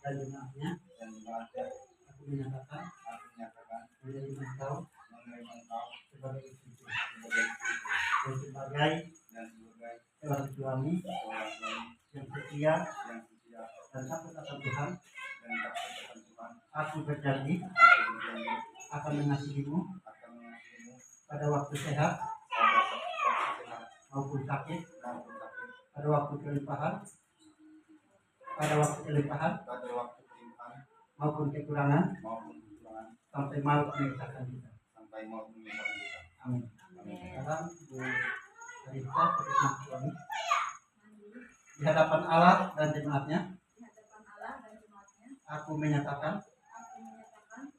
dan jemaatnya. Aku menyatakan menerima engkau sebagai istri dan sebagai seorang suami yang setia dan takut akan Tuhan. Aku berjanji akan mengasihimu pada waktu sehat maupun sakit, pada waktu kelimpahan maupun kekurangan, sampai maut memisahkan kita. Amin. Sekarang Bu Arista sebagai suami di hadapan Allah dan jemaatnya, aku menyatakan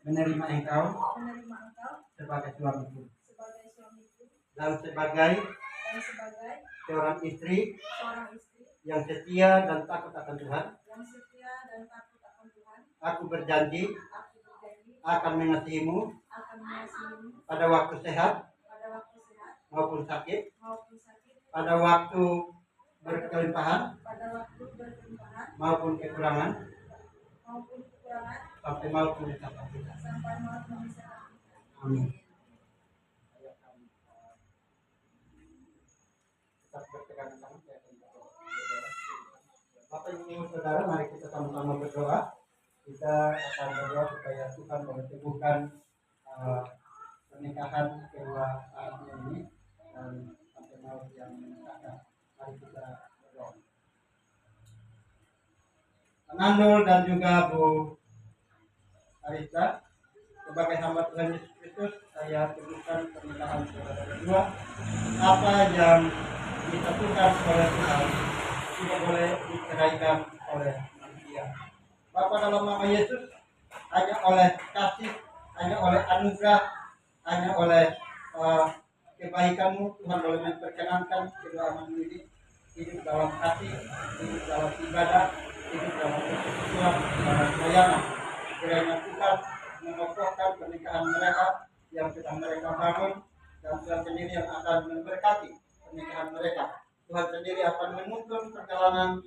menerima engkau sebagai suamiku dan sebagai seorang istri yang setia dan takut akan Tuhan. Aku berjanji akan mengasihimu pada waktu sehat maupun sakit, pada waktu berkelimpahan maupun kekurangan, sampai maut memisahkan kita. Amin. Tetap berpegang tangan. Bapak Ibu Saudara, mari kita sama-sama berdoa. Kita akan berdoa supaya Tuhan memperteguhkan pernikahan kedua anaknya ini dan sampai maut yang memisahkan. Mari kita berdoa. Menandul dan juga Bu Arista, sebagai hamba Tuhan Yesus Kristus, saya teguhkan pernikahan saudara berdua. Apa yang disatukan oleh Tuhan tidak boleh diceraikan oleh manusia. Bapa, dalam nama Yesus, hanya oleh kasih, hanya oleh anugerah, hanya oleh kebaikan-Mu, Tuhan boleh memperkenankan kedua anak ini hidup dalam kasih, hidup dalam ibadah, hidup dalam persekutuan, dalam pelayanan. Kiranya Tuhan mengokohkan pernikahan mereka yang sedang mereka bangun, dan Tuhan sendiri yang akan memberkati pernikahan mereka. Tuhan sendiri akan menuntun perjalanan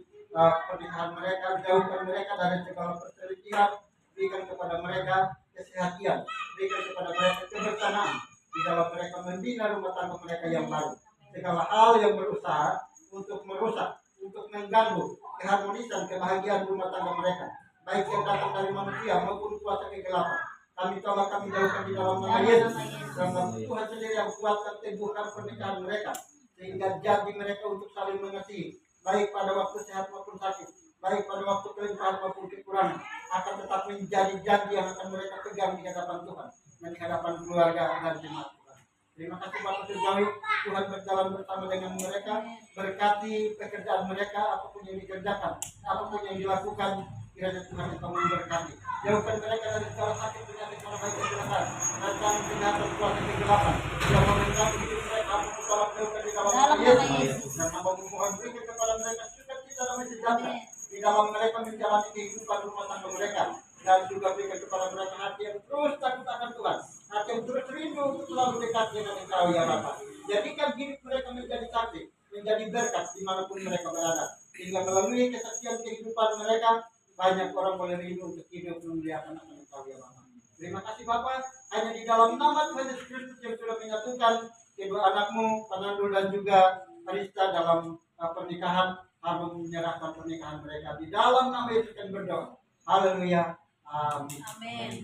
pernikahan mereka, jauhkan mereka dari segala perselisihan, berikan kepada mereka kesehatan, berikan kepada mereka kebersamaan di dalam mereka membina rumah tangga mereka yang baru. Segala hal yang berusaha untuk merusak, untuk mengganggu keharmonisan kebahagiaan rumah tangga mereka, baik yang datang dari manusia maupun kuasa kegelapan, kami tolak, kami jauhkan di dalam nama Yesus. Dan Tuhan sendiri yang kuatkan, teguhkan pernikahan mereka, sehingga janji mereka untuk saling mengasihi, baik pada waktu sehat maupun sakit, baik pada waktu kelimpahan maupun kekurangan, akan tetap menjadi janji yang akan mereka pegang di hadapan Tuhan dan di hadapan keluarga dan jemaat Tuhan. Terima kasih Bapak Surgawi, Tuhan berjalan bersama dengan mereka, berkati pekerjaan mereka, apapun yang dikerjakan, apapun yang dilakukan, kiranya Tuhan akan memberkati. Jauhkan mereka dari segala sakit, penyakit, baik kecelakaan, dan kami tinggalkan kuasa kegelapan yang mengganggu hidup mereka, apapun tolak jauhkan di dalam nama Yesus. Dan hamba mohon berikan kepada mereka sukacita damai sejahtera di dalam mereka menjalani kehidupan rumah tangga mereka, dan juga berikan kepada mereka hati yang terus takut akan Tuhan, hati yang terus rindu untuk selalu dekat dengan Engkau ya Bapa. Jadikan hidup mereka menjadi saksi, menjadi berkat dimanapun mereka berada, sehingga melalui kesaksian kehidupan mereka banyak orang boleh rindu untuk hidup memuliakan nama Engkau ya Bapa. Terima kasih Bapa, hanya di dalam nama Tuhan Yesus Kristus yang sudah menyatukan kedua anakmu, Panandul dan juga Arista dalam pernikahan, hamba menyerahkan pernikahan mereka di dalam nama Yesus dan berdoa. Haleluya. Amin. Amin.